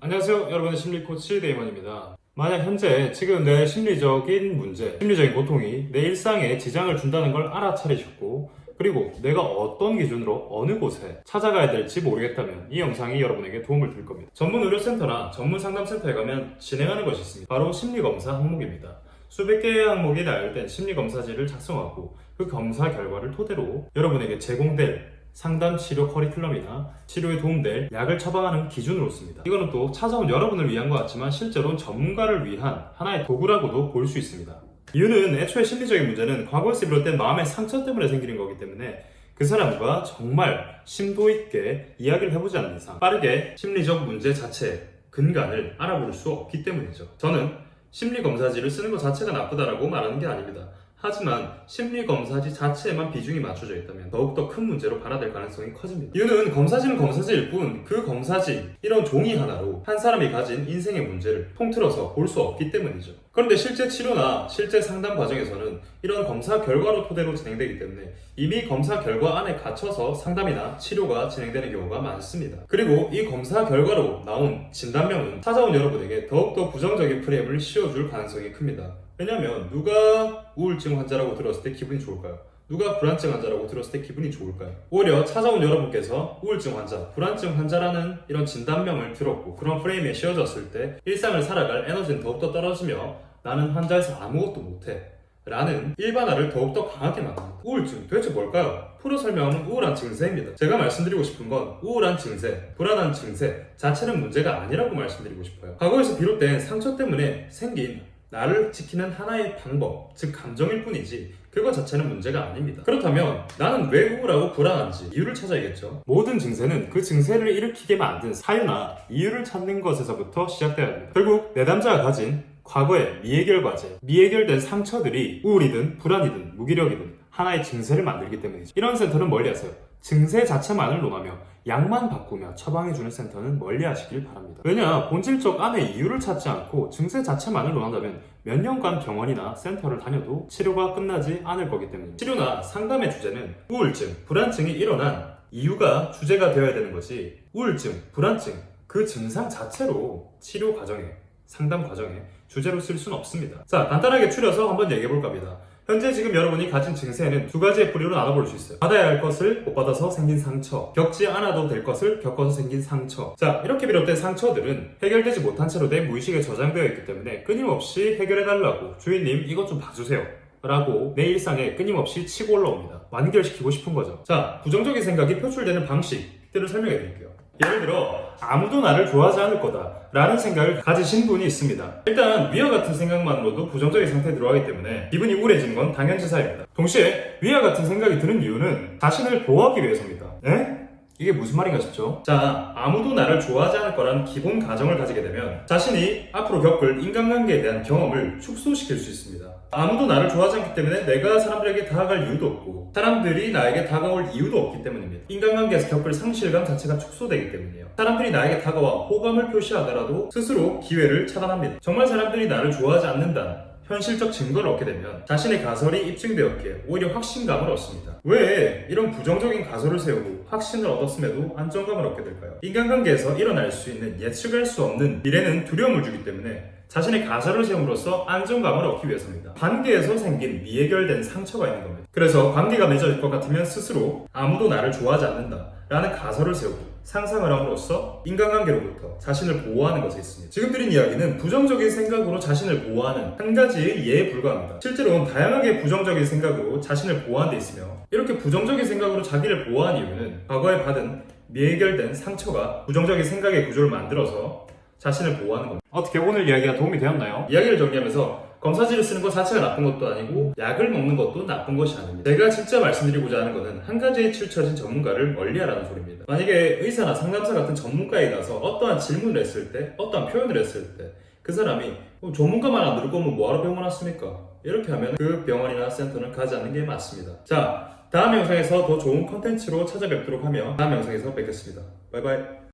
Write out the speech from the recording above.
안녕하세요. 여러분의 심리코치 데이먼입니다. 만약 현재 지금 내 심리적인 문제, 심리적인 고통이 내 일상에 지장을 준다는 걸 알아차리셨고, 그리고 내가 어떤 기준으로 어느 곳에 찾아가야 될지 모르겠다면 이 영상이 여러분에게 도움을 줄 겁니다. 전문 의료센터나 전문 상담센터에 가면 진행하는 것이 있습니다. 바로 심리검사 항목입니다. 수백 개의 항목이 나열된 심리검사지를 작성하고 그 검사 결과를 토대로 여러분에게 제공될 상담 치료 커리큘럼이나 치료에 도움될 약을 처방하는 기준으로 씁니다. 이거는 또 찾아온 여러분을 위한 것 같지만 실제로는 전문가를 위한 하나의 도구라고도 볼 수 있습니다. 이유는 애초에 심리적인 문제는 과거에서 비롯된 마음의 상처 때문에 생기는 거기 때문에 그 사람과 정말 심도 있게 이야기를 해보지 않는 이상 빠르게 심리적 문제 자체의 근간을 알아볼 수 없기 때문이죠. 저는 심리검사지를 쓰는 것 자체가 나쁘다라고 말하는 게 아닙니다. 하지만 심리검사지 자체에만 비중이 맞춰져 있다면 더욱더 큰 문제로 발화될 가능성이 커집니다. 이유는 검사지는 검사지일 뿐 그 검사지, 이런 종이 하나로 한 사람이 가진 인생의 문제를 통틀어서 볼 수 없기 때문이죠. 그런데 실제 치료나 실제 상담 과정에서는 이런 검사 결과로 토대로 진행되기 때문에 이미 검사 결과 안에 갇혀서 상담이나 치료가 진행되는 경우가 많습니다. 그리고 이 검사 결과로 나온 진단명은 찾아온 여러분에게 더욱더 부정적인 프레임을 씌워줄 가능성이 큽니다. 왜냐하면 누가 우울증 환자라고 들었을 때 기분이 좋을까요? 누가 불안증 환자라고 들었을 때 기분이 좋을까요? 오히려 찾아온 여러분께서 우울증 환자, 불안증 환자라는 이런 진단명을 들었고 그런 프레임에 씌워졌을 때 일상을 살아갈 에너지는 더욱더 떨어지며 나는 환자에서 아무것도 못해 라는 일반화를 더욱더 강하게 만듭니다. 우울증 도대체 뭘까요? 풀어 설명하면 우울한 증세입니다. 제가 말씀드리고 싶은 건 우울한 증세, 불안한 증세 자체는 문제가 아니라고 말씀드리고 싶어요. 과거에서 비롯된 상처 때문에 생긴 나를 지키는 하나의 방법, 즉 감정일 뿐이지 그거 자체는 문제가 아닙니다. 그렇다면 나는 왜 우울하고 불안한지 이유를 찾아야겠죠. 모든 증세는 그 증세를 일으키게 만든 사유나 이유를 찾는 것에서부터 시작되어야 합니다. 결국 내담자가 가진 과거의 미해결 과제, 미해결된 상처들이 우울이든 불안이든 무기력이든 하나의 증세를 만들기 때문이죠. 이런 센터는 멀리하세요. 증세 자체만을 논하며 약만 바꾸며 처방해주는 센터는 멀리하시길 바랍니다. 왜냐, 본질적 안의 이유를 찾지 않고 증세 자체만을 논한다면 몇 년간 병원이나 센터를 다녀도 치료가 끝나지 않을 거기 때문입니다. 치료나 상담의 주제는 우울증, 불안증이 일어난 이유가 주제가 되어야 되는 것이 우울증, 불안증, 그 증상 자체로 치료 과정에, 상담 과정에 주제로 쓸 수는 없습니다. 자, 간단하게 추려서 한번 얘기해볼까 합니다. 현재 지금 여러분이 가진 증세는 두 가지의 뿌리로 나눠볼 수 있어요. 받아야 할 것을 못 받아서 생긴 상처, 겪지 않아도 될 것을 겪어서 생긴 상처. 자, 이렇게 비롯된 상처들은 해결되지 못한 채로 내 무의식에 저장되어 있기 때문에 끊임없이 해결해달라고 주인님 이것 좀 봐주세요 라고 내 일상에 끊임없이 치고 올라옵니다. 완결시키고 싶은 거죠. 자, 부정적인 생각이 표출되는 방식들을 설명해 드릴게요. 예를 들어 아무도 나를 좋아하지 않을 거다 라는 생각을 가지신 분이 있습니다. 일단 위와 같은 생각만으로도 부정적인 상태에 들어가기 때문에 기분이 우울해지는 건 당연지사입니다. 동시에 위와 같은 생각이 드는 이유는 자신을 보호하기 위해서입니다. 에? 이게 무슨 말인가 싶죠? 자, 아무도 나를 좋아하지 않을 거라는 기본 가정을 가지게 되면 자신이 앞으로 겪을 인간관계에 대한 경험을 축소시킬 수 있습니다. 아무도 나를 좋아하지 않기 때문에 내가 사람들에게 다가갈 이유도 없고 사람들이 나에게 다가올 이유도 없기 때문입니다. 인간관계에서 겪을 상실감 자체가 축소되기 때문이에요. 사람들이 나에게 다가와 호감을 표시하더라도 스스로 기회를 차단합니다. 정말 사람들이 나를 좋아하지 않는다는 현실적 증거를 얻게 되면 자신의 가설이 입증되었기에 오히려 확신감을 얻습니다. 왜 이런 부정적인 가설을 세우고 확신을 얻었음에도 안정감을 얻게 될까요? 인간관계에서 일어날 수 있는 예측할 수 없는 미래는 두려움을 주기 때문에 자신의 가설을 세움으로써 안정감을 얻기 위해서입니다. 관계에서 생긴 미해결된 상처가 있는 겁니다. 그래서 관계가 맺어질 것 같으면 스스로 아무도 나를 좋아하지 않는다 라는 가설을 세우고 상상을 함으로써 인간관계로부터 자신을 보호하는 것에 있습니다. 지금 드린 이야기는 부정적인 생각으로 자신을 보호하는 한 가지의 예에 불과합니다. 실제로는 다양하게 부정적인 생각으로 자신을 보호하는 데 있으며 이렇게 부정적인 생각으로 자기를 보호한 이유는 과거에 받은 미해결된 상처가 부정적인 생각의 구조를 만들어서 자신을 보호하는 겁니다. 어떻게 오늘 이야기가 도움이 되었나요? 이야기를 정리하면서 검사지를 쓰는 것 자체가 나쁜 것도 아니고 약을 먹는 것도 나쁜 것이 아닙니다. 제가 진짜 말씀드리고자 하는 것은 한 가지에 치우쳐진 전문가를 멀리하라는 소리입니다. 만약에 의사나 상담사 같은 전문가에 가서 어떠한 질문을 했을 때, 어떠한 표현을 했을 때 그 사람이 전문가만 안 들을 거면 뭐하러 병원 왔습니까? 이렇게 하면 그 병원이나 센터는 가지 않는 게 맞습니다. 자, 다음 영상에서 더 좋은 컨텐츠로 찾아뵙도록 하며 다음 영상에서 뵙겠습니다. 바이바이.